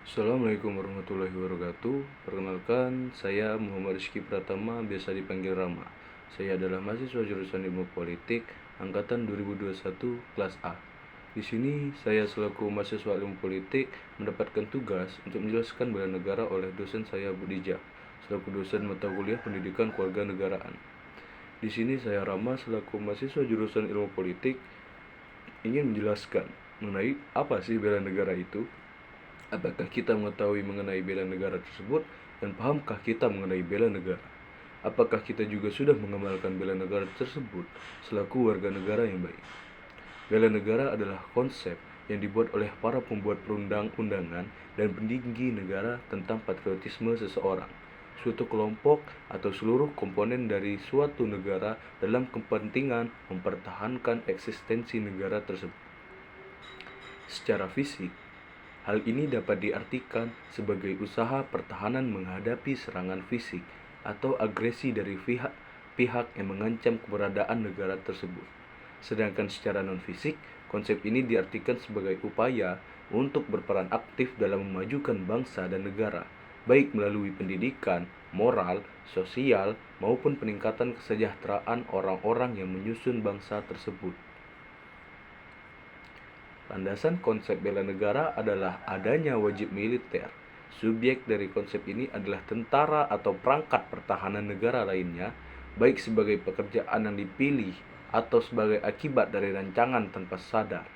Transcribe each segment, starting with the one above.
Assalamualaikum warahmatullahi wabarakatuh. Perkenalkan, saya Muhammad Rizky Pratama, biasa dipanggil Rama. Saya adalah mahasiswa jurusan Ilmu Politik angkatan 2021 kelas A. Di sini saya selaku mahasiswa Ilmu Politik mendapatkan tugas untuk menjelaskan bela negara oleh dosen saya Budija, selaku dosen mata kuliah Pendidikan Kewarganegaraan. Di sini saya Rama selaku mahasiswa jurusan Ilmu Politik ingin menjelaskan mengenai apa sih bela negara itu. Apakah kita mengetahui mengenai bela negara tersebut dan pahamkah kita mengenai bela negara? Apakah kita juga sudah mengamalkan bela negara tersebut selaku warga negara yang baik? Bela negara adalah konsep yang dibuat oleh para pembuat perundang-undangan dan petinggi negara tentang patriotisme seseorang, suatu kelompok atau seluruh komponen dari suatu negara dalam kepentingan mempertahankan eksistensi negara tersebut. Secara fisik, hal ini dapat diartikan sebagai usaha pertahanan menghadapi serangan fisik atau agresi dari pihak yang mengancam keberadaan negara tersebut. Sedangkan secara non-fisik, konsep ini diartikan sebagai upaya untuk berperan aktif dalam memajukan bangsa dan negara, baik melalui pendidikan, moral, sosial, maupun peningkatan kesejahteraan orang-orang yang menyusun bangsa tersebut. Landasan konsep bela negara adalah adanya wajib militer. Subjek dari konsep ini adalah tentara atau perangkat pertahanan negara lainnya, baik sebagai pekerjaan yang dipilih atau sebagai akibat dari rancangan tanpa sadar.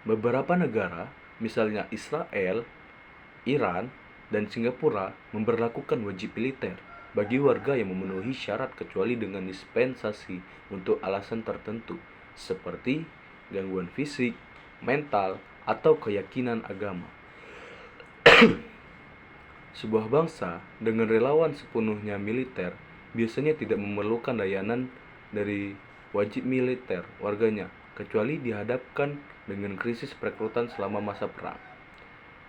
Beberapa negara, misalnya Israel, Iran, dan Singapura, memberlakukan wajib militer bagi warga yang memenuhi syarat kecuali dengan dispensasi untuk alasan tertentu, seperti gangguan fisik, mental, atau keyakinan agama. Sebuah bangsa dengan relawan sepenuhnya militer biasanya tidak memerlukan layanan dari wajib militer warganya, kecuali dihadapkan dengan krisis perekrutan selama masa perang.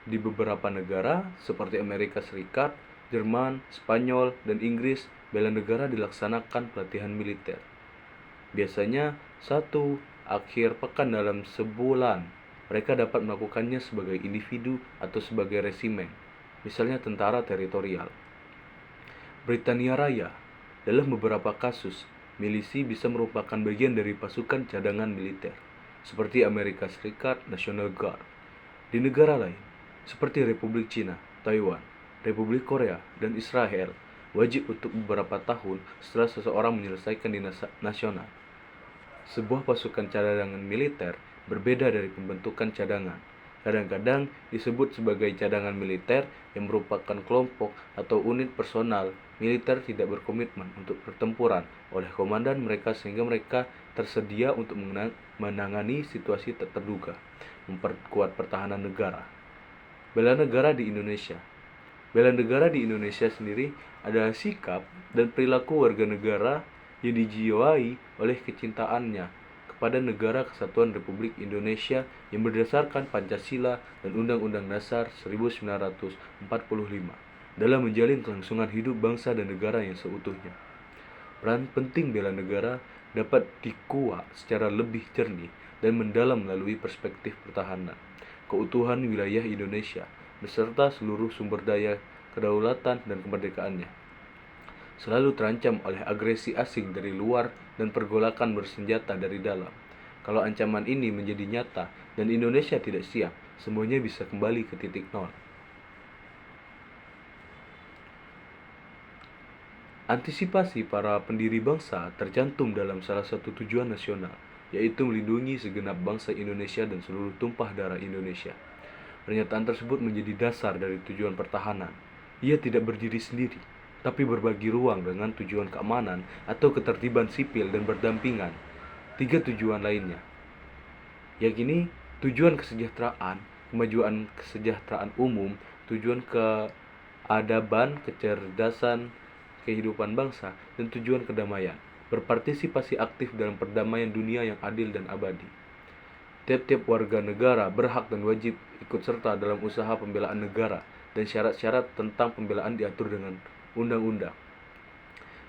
Di beberapa negara seperti Amerika Serikat, Jerman, Spanyol, dan Inggris, bela negara dilaksanakan pelatihan militer. Biasanya satu akhir pekan dalam sebulan. Mereka dapat melakukannya sebagai individu atau sebagai resimen, misalnya tentara teritorial. Britania Raya, dalam beberapa kasus, milisi bisa merupakan bagian dari pasukan cadangan militer, seperti Amerika Serikat National Guard. Di negara lain, seperti Republik Cina, Taiwan, Republik Korea, dan Israel, wajib untuk beberapa tahun setelah seseorang menyelesaikan dinas nasional. Sebuah pasukan cadangan militer berbeda dari pembentukan cadangan. Kadang-kadang disebut sebagai cadangan militer yang merupakan kelompok atau unit personal militer tidak berkomitmen untuk pertempuran oleh komandan mereka sehingga mereka tersedia untuk menangani situasi tak terduga, memperkuat pertahanan negara. Bela negara di Indonesia. Bela negara di Indonesia sendiri adalah sikap dan perilaku warga negara yang dijiwai oleh kecintaannya kepada Negara Kesatuan Republik Indonesia yang berdasarkan Pancasila dan Undang-Undang Dasar 1945 dalam menjalin kelangsungan hidup bangsa dan negara yang seutuhnya. Peran penting bela negara dapat dikuak secara lebih jernih dan mendalam melalui perspektif pertahanan, keutuhan wilayah Indonesia, beserta seluruh sumber daya kedaulatan dan kemerdekaannya selalu terancam oleh agresi asing dari luar dan pergolakan bersenjata dari dalam. Kalau ancaman ini menjadi nyata dan Indonesia tidak siap, semuanya bisa kembali ke titik nol. Antisipasi para pendiri bangsa tercantum dalam salah satu tujuan nasional, yaitu melindungi segenap bangsa Indonesia dan seluruh tumpah darah Indonesia. Pernyataan tersebut menjadi dasar dari tujuan pertahanan. Ia tidak berdiri sendiri, tapi berbagi ruang dengan tujuan keamanan atau ketertiban sipil dan berdampingan. Tiga tujuan lainnya, yakni tujuan kesejahteraan, kemajuan kesejahteraan umum, tujuan keadaban, kecerdasan, kehidupan bangsa, dan tujuan kedamaian. Berpartisipasi aktif dalam perdamaian dunia yang adil dan abadi. Tiap-tiap warga negara berhak dan wajib ikut serta dalam usaha pembelaan negara dan syarat-syarat tentang pembelaan diatur dengan undang-undang.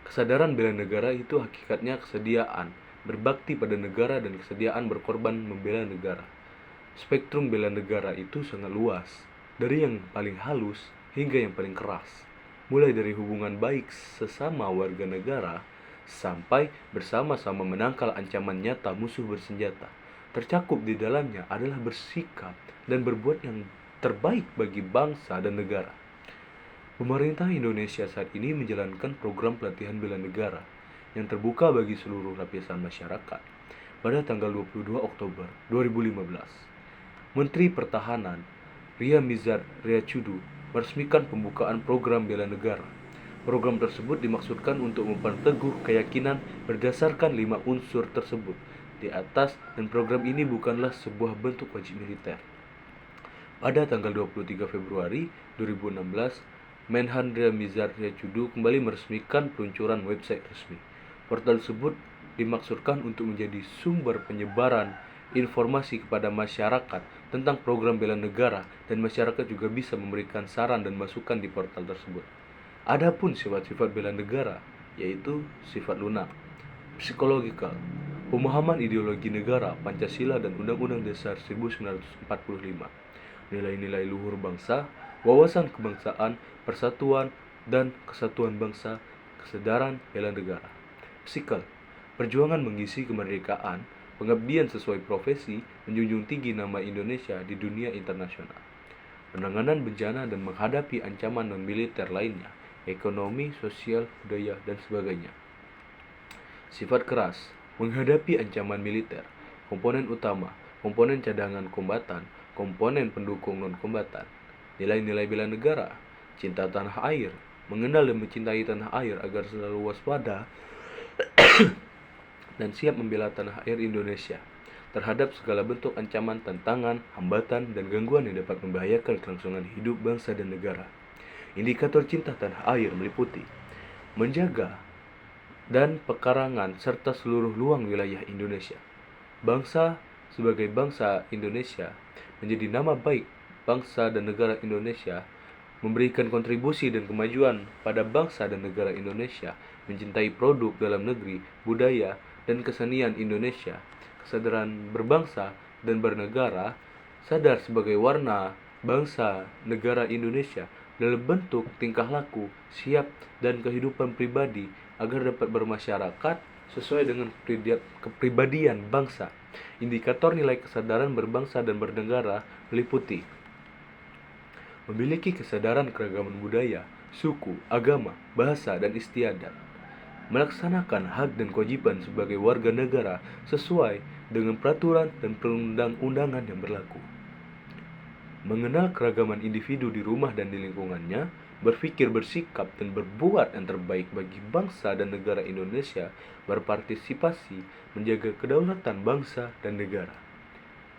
Kesadaran bela negara itu hakikatnya kesediaan berbakti pada negara dan kesediaan berkorban membela negara. Spektrum bela negara itu sangat luas, dari yang paling halus hingga yang paling keras, mulai dari hubungan baik sesama warga negara sampai bersama-sama menangkal ancaman nyata musuh bersenjata. Tercakup di dalamnya adalah bersikap dan berbuat yang terbaik bagi bangsa dan negara. Pemerintah Indonesia saat ini menjalankan program pelatihan bela negara yang terbuka bagi seluruh lapisan masyarakat. Pada tanggal 22 Oktober 2015, Menteri Pertahanan Ria Mizar Riacudu meresmikan pembukaan program bela negara. Program tersebut dimaksudkan untuk memperteguh keyakinan berdasarkan 5 unsur tersebut di atas, dan program ini bukanlah sebuah bentuk wajib militer. Pada tanggal 23 Februari 2016, Menhan Ria Mizar Riacudu kembali meresmikan peluncuran website resmi. Portal tersebut dimaksudkan untuk menjadi sumber penyebaran informasi kepada masyarakat tentang program bela negara, dan masyarakat juga bisa memberikan saran dan masukan di portal tersebut. Adapun sifat-sifat bela negara yaitu sifat lunak, psikologikal, pemahaman ideologi negara, Pancasila dan Undang-Undang Dasar 1945, nilai-nilai luhur bangsa, wawasan kebangsaan, persatuan dan kesatuan bangsa, kesadaran bela negara. Psikal, perjuangan mengisi kemerdekaan, pengabdian sesuai profesi, menjunjung tinggi nama Indonesia di dunia internasional, penanganan bencana dan menghadapi ancaman non-militer lainnya, ekonomi, sosial, budaya, dan sebagainya. Sifat keras, menghadapi ancaman militer, komponen utama, komponen cadangan kombatan, komponen pendukung non-kombatan, nilai-nilai bela negara, cinta tanah air, mengenal dan mencintai tanah air agar selalu waspada dan siap membela tanah air Indonesia terhadap segala bentuk ancaman, tantangan, hambatan, dan gangguan yang dapat membahayakan kelangsungan hidup bangsa dan negara. Indikator cinta tanah air meliputi menjaga dan pekarangan serta seluruh luang wilayah Indonesia. Bangsa sebagai bangsa Indonesia menjadi nama baik bangsa dan negara Indonesia, memberikan kontribusi dan kemajuan pada bangsa dan negara Indonesia, mencintai produk dalam negeri, budaya, dan kesenian Indonesia, kesadaran berbangsa dan bernegara, sadar sebagai warna bangsa negara Indonesia dalam bentuk tingkah laku, siap, dan kehidupan pribadi agar dapat bermasyarakat sesuai dengan kepribadian bangsa. Indikator nilai kesadaran berbangsa dan bernegara meliputi memiliki kesadaran keragaman budaya, suku, agama, bahasa, dan istiadat, melaksanakan hak dan kewajiban sebagai warga negara sesuai dengan peraturan dan perundang-undangan yang berlaku, mengenal keragaman individu di rumah dan di lingkungannya, berpikir, bersikap, dan berbuat yang terbaik bagi bangsa dan negara Indonesia, berpartisipasi, menjaga kedaulatan bangsa dan negara.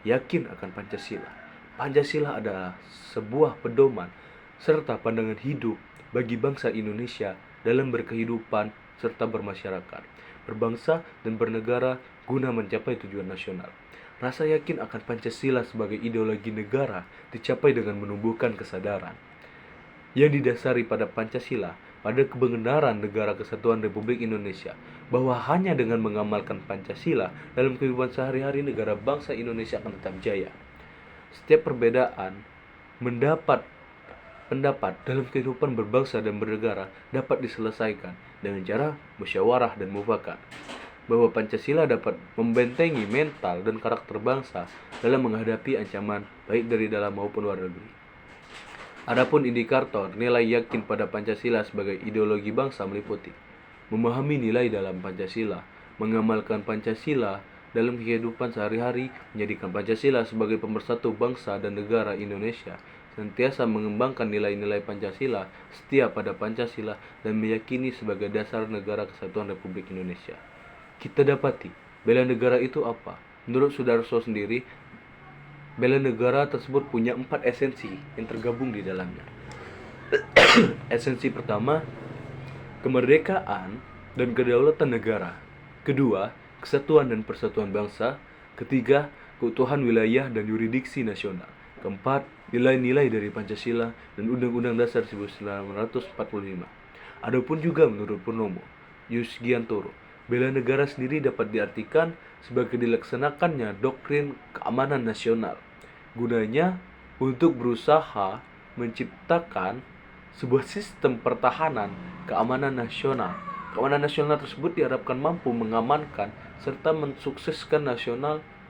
Yakin akan Pancasila. Pancasila adalah sebuah pedoman serta pandangan hidup bagi bangsa Indonesia dalam berkehidupan serta bermasyarakat, berbangsa dan bernegara guna mencapai tujuan nasional. Rasa yakin akan Pancasila sebagai ideologi negara dicapai dengan menumbuhkan kesadaran yang didasari pada Pancasila, pada kebenaran Negara Kesatuan Republik Indonesia, bahwa hanya dengan mengamalkan Pancasila dalam kehidupan sehari-hari, negara bangsa Indonesia akan tetap jaya. Setiap perbedaan mendapat pendapat dalam kehidupan berbangsa dan bernegara dapat diselesaikan dengan cara musyawarah dan mufakat, bahwa Pancasila dapat membentengi mental dan karakter bangsa dalam menghadapi ancaman baik dari dalam maupun luar negeri. Adapun indikator nilai yakin pada Pancasila sebagai ideologi bangsa meliputi memahami nilai dalam Pancasila, mengamalkan Pancasila dalam kehidupan sehari-hari, menjadikan Pancasila sebagai pemersatu bangsa dan negara Indonesia, senantiasa mengembangkan nilai-nilai Pancasila, setia pada Pancasila, dan meyakini sebagai dasar Negara Kesatuan Republik Indonesia. Kita dapati, bela negara itu apa? Menurut Sudarso sendiri, bela negara tersebut punya 4 esensi yang tergabung di dalamnya. Esensi pertama, kemerdekaan dan kedaulatan negara. Kedua, kesatuan dan persatuan bangsa. Ketiga, keutuhan wilayah dan yurisdiksi nasional. Keempat, nilai-nilai dari Pancasila dan Undang-Undang Dasar 1945. Adapun juga menurut Purnomo Yusgiantoro, bela negara sendiri dapat diartikan sebagai dilaksanakannya doktrin keamanan nasional, gunanya untuk berusaha menciptakan sebuah sistem pertahanan keamanan nasional. Keamanan nasional tersebut diharapkan mampu mengamankan serta mensukseskan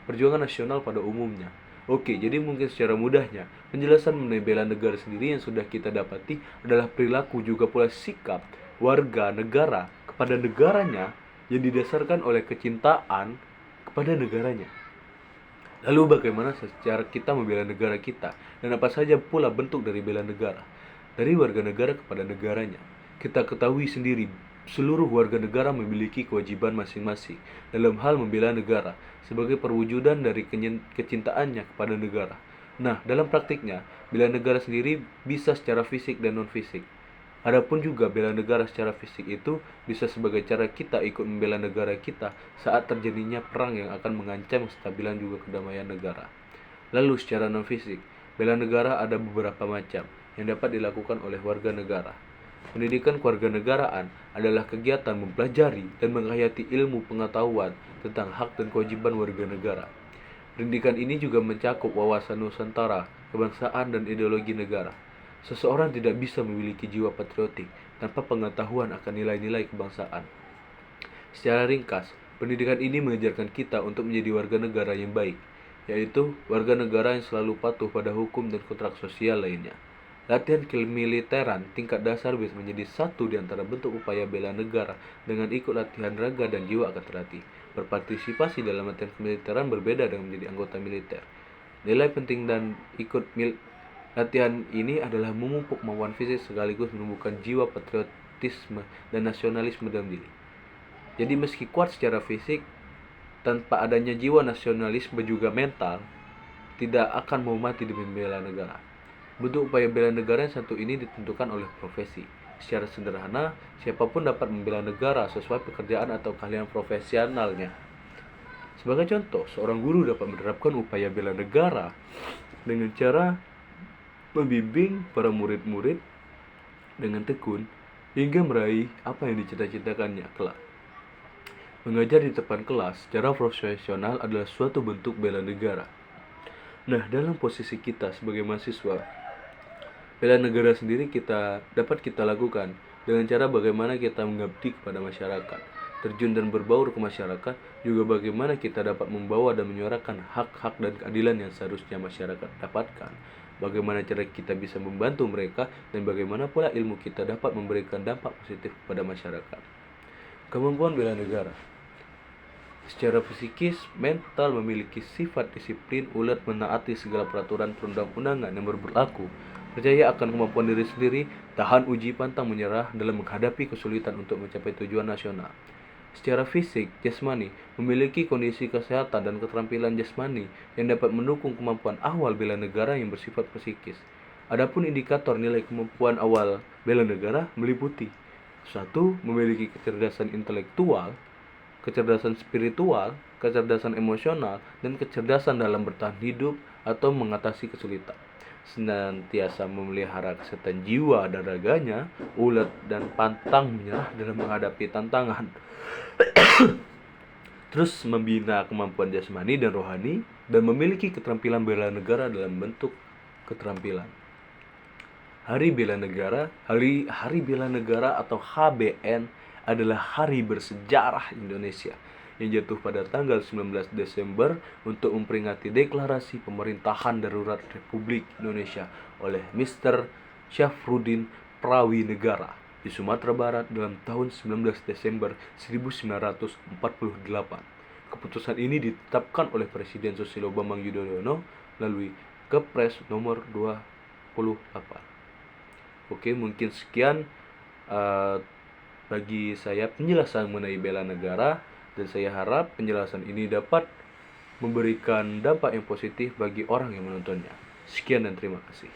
perjuangan nasional pada umumnya. Oke, jadi mungkin secara mudahnya, penjelasan mengenai bela negara sendiri yang sudah kita dapati adalah perilaku juga pula sikap warga negara kepada negaranya yang didasarkan oleh kecintaan kepada negaranya. Lalu bagaimana secara kita membela negara kita, dan apa saja pula bentuk dari bela negara? Dari warga negara kepada negaranya. Kita ketahui sendiri, seluruh warga negara memiliki kewajiban masing-masing dalam hal membela negara sebagai perwujudan dari kecintaannya kepada negara. Nah, dalam praktiknya, bela negara sendiri bisa secara fisik dan non-fisik. Adapun juga bela negara secara fisik itu bisa sebagai cara kita ikut membela negara kita saat terjadinya perang yang akan mengancam kestabilan juga kedamaian negara. Lalu secara non-fisik, bela negara ada beberapa macam yang dapat dilakukan oleh warga negara. Pendidikan kewarganegaraan adalah kegiatan mempelajari dan menghayati ilmu pengetahuan tentang hak dan kewajiban warga negara. Pendidikan ini juga mencakup wawasan Nusantara, kebangsaan, dan ideologi negara. Seseorang tidak bisa memiliki jiwa patriotik tanpa pengetahuan akan nilai-nilai kebangsaan. Secara ringkas, pendidikan ini mengajarkan kita untuk menjadi warga negara yang baik, yaitu warga negara yang selalu patuh pada hukum dan kontrak sosial lainnya. Latihan kemiliteran tingkat dasar bisa menjadi satu di antara bentuk upaya bela negara dengan ikut latihan raga dan jiwa akan terlatih. Berpartisipasi dalam latihan kemiliteran berbeda dengan menjadi anggota militer. Nilai penting dan ikut latihan ini adalah memupuk kemampuan fisik sekaligus menumbuhkan jiwa patriotisme dan nasionalisme dalam diri. Jadi meski kuat secara fisik, tanpa adanya jiwa nasionalisme juga mental, tidak akan mau mati demi membela negara. Bentuk upaya bela negara yang satu ini ditentukan oleh profesi. Secara sederhana, siapapun dapat membela negara sesuai pekerjaan atau keahlian profesionalnya. Sebagai contoh, seorang guru dapat menerapkan upaya bela negara dengan cara membimbing para murid-murid dengan tekun hingga meraih apa yang dicita-citakannya kelak. Mengajar di depan kelas secara profesional adalah suatu bentuk bela negara. Nah, dalam posisi kita sebagai mahasiswa, bela negara sendiri dapat kita lakukan dengan cara bagaimana kita mengabdi kepada masyarakat, terjun dan berbaur ke masyarakat, juga bagaimana kita dapat membawa dan menyuarakan hak-hak dan keadilan yang seharusnya masyarakat dapatkan. Bagaimana cara kita bisa membantu mereka, dan bagaimana pula ilmu kita dapat memberikan dampak positif kepada masyarakat. Kemampuan bela negara. Secara psikis, mental memiliki sifat disiplin, ulet, menaati segala peraturan perundang-undangan yang berlaku, percaya akan kemampuan diri sendiri, tahan uji pantang menyerah dalam menghadapi kesulitan untuk mencapai tujuan nasional. Secara fisik, jasmani memiliki kondisi kesehatan dan keterampilan jasmani yang dapat mendukung kemampuan awal bela negara yang bersifat psikis. Adapun indikator nilai kemampuan awal bela negara meliputi 1. Memiliki kecerdasan intelektual, kecerdasan spiritual, kecerdasan emosional, dan kecerdasan dalam bertahan hidup atau mengatasi kesulitan. Senantiasa memelihara kesehatan jiwa dan raganya, ulet dan pantang menyerah dalam menghadapi tantangan. Terus membina kemampuan jasmani dan rohani, dan memiliki keterampilan bela negara dalam bentuk keterampilan. Hari Bela Negara, Hari Bela Negara atau HBN adalah hari bersejarah Indonesia yang jatuh pada tanggal 19 Desember untuk memperingati deklarasi pemerintahan darurat Republik Indonesia oleh Mr. Syafruddin Prawinegara di Sumatera Barat dalam tahun 19 Desember 1948. Keputusan ini ditetapkan oleh Presiden Susilo Bambang Yudhoyono melalui Kepres nomor 28. Oke, mungkin sekian bagi saya penjelasan mengenai bela negara, dan saya harap penjelasan ini dapat memberikan dampak yang positif bagi orang yang menontonnya. Sekian dan terima kasih.